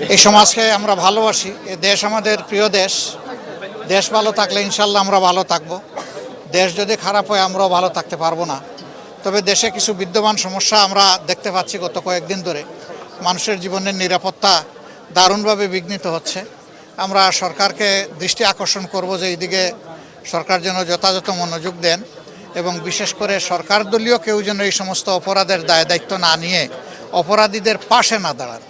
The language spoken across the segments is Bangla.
এই সমাজকে আমরা ভালোবাসি। এই দেশ আমাদের প্রিয় দেশ। দেশ ভালো থাকলে ইনশাল্লাহ আমরা ভালো থাকব। দেশ যদি খারাপ হয় আমরাও ভালো থাকতে পারবো না। তবে দেশে কিছু বিদ্যমান সমস্যা আমরা দেখতে পাচ্ছি গত কয়েকদিন ধরে। মানুষের জীবনের নিরাপত্তা দারুণভাবে বিঘ্নিত হচ্ছে। আমরা সরকারকে দৃষ্টি আকর্ষণ করব যে এইদিকে সরকার যেন যথাযথ মনোযোগ দেন এবং বিশেষ করে সরকার দলীয় কেউ যেন এই সমস্ত অপরাধের দায়িত্ব না নিয়ে অপরাধীদের পাশে না দাঁড়ান।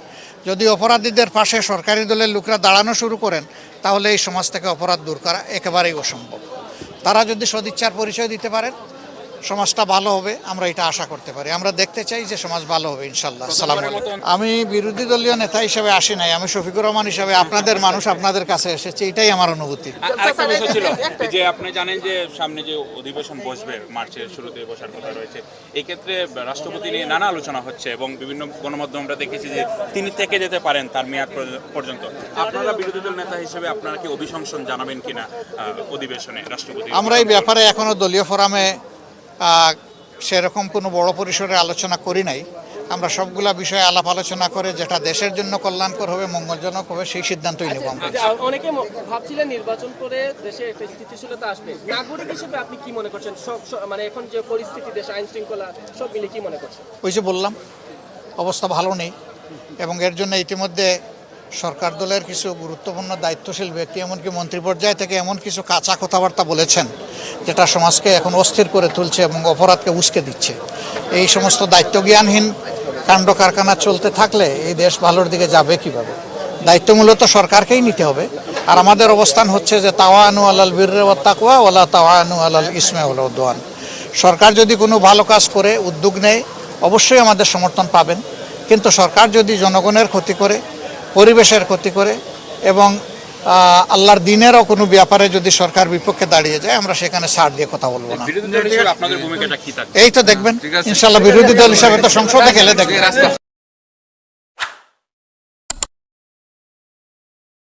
যদি অপরাধীদের পাশে সরকারি দলের লোকরা দাঁড়ানো শুরু করেন তাহলে এই সমাজ থেকে অপরাধ দূর করা একেবারেই অসম্ভব। তারা যদি সদিচ্ছার পরিচয় দিতে পারেন সমাজটা ভালো হবে, আমরা এটা আশা করতে পারি। আমরা দেখতে চাই যে সমাজ ভালো হবে ইনশাল্লাহ। আসসালামু আলাইকুম। আমি বিরোধী দলীয় নেতা হিসেবে আসি নাই, আমি শফিকুর রহমান হিসেবে আপনাদের মানুষ আপনাদের কাছে এসেছে, এটাই আমার অনুভূতি। আরেকটা বিষয় ছিল যে আপনি জানেন যে সামনে যে অধিবেশন বসবে, মার্চের শুরুতে বসার কথা রয়েছে, এই ক্ষেত্রে রাষ্ট্রপতি নিয়ে নানা আলোচনা হচ্ছে এবং বিভিন্ন গণমাধ্যম আমরা দেখেছি যে তিনি থেকে যেতে পারেন তার মেয়াদ পর্যন্ত। আপনারা বিরোধী দল নেতা হিসেবে আপনারা কি অভিশংসন জানাবেন কিনা অধিবেশনে রাষ্ট্রপতি? আমরা এই ব্যাপারে এখনো দলীয় ফোরামে সেরকম কোনো বড় পরিসরে আলোচনা করি নাই। আমরা সবগুলা বিষয়ে আলাপ আলোচনা করে যেটা দেশের জন্য কল্যাণকর হবে, মঙ্গলজনক হবে, সেই সিদ্ধান্তই নেব আমরা। অনেকে ভাবছিলেন নির্বাচন করে দেশে একটা স্থিতিশীলতা আসবে, নাগরিক হিসেবে আপনি কি মনে করছেন? মানে এখন যে পরিস্থিতি, দেশে আইন শৃঙ্খলা সব মিলে কি মনে করছেন? ওই যে বললাম অবস্থা ভালো নেই এবং এর জন্য ইতিমধ্যে সরকার দলের কিছু গুরুত্বপূর্ণ দায়িত্বশীল ব্যক্তি এমনকি মন্ত্রী পর্যায় থেকে এমন কিছু কাঁচা কথাবার্তা বলেছেন যেটা সমাজকে এখন অস্থির করে তুলছে এবং অপরাধকে উস্কে দিচ্ছে। এই সমস্ত দায়িত্বজ্ঞানহীন কাণ্ড কারখানা চলতে থাকলে এই দেশ ভালোর দিকে যাবে কিভাবে? দায়িত্ব মূলত সরকারকেই নিতে হবে। আর আমাদের অবস্থান হচ্ছে যে তাওয়ানু আলাল বিররি ওয়াত তাকওয়া ওয়ালা তাওয়ানু আলাল ইসমি ওয়াল উদওয়ান। সরকার যদি কোনো ভালো কাজ করে, উদ্যোগ নেয়, অবশ্যই আমাদের সমর্থন পাবেন। কিন্তু সরকার যদি জনগণের ক্ষতি করে, পরিবেশের ক্ষতি করে এবং আল্লাহর দিনেরও কোনো ব্যাপারে যদি সরকার বিপক্ষে দাঁড়িয়ে যায় আমরা সেখানে ছাড় দিয়ে কথা বলবো না। বিরোধী দল হিসেবে আপনাদের ভূমিকাটা কি থাকবে? এই তো দেখবেন ইনশাল্লাহ। বিরোধী দল হিসাবে তো সংসদে গেলে দেখবেন।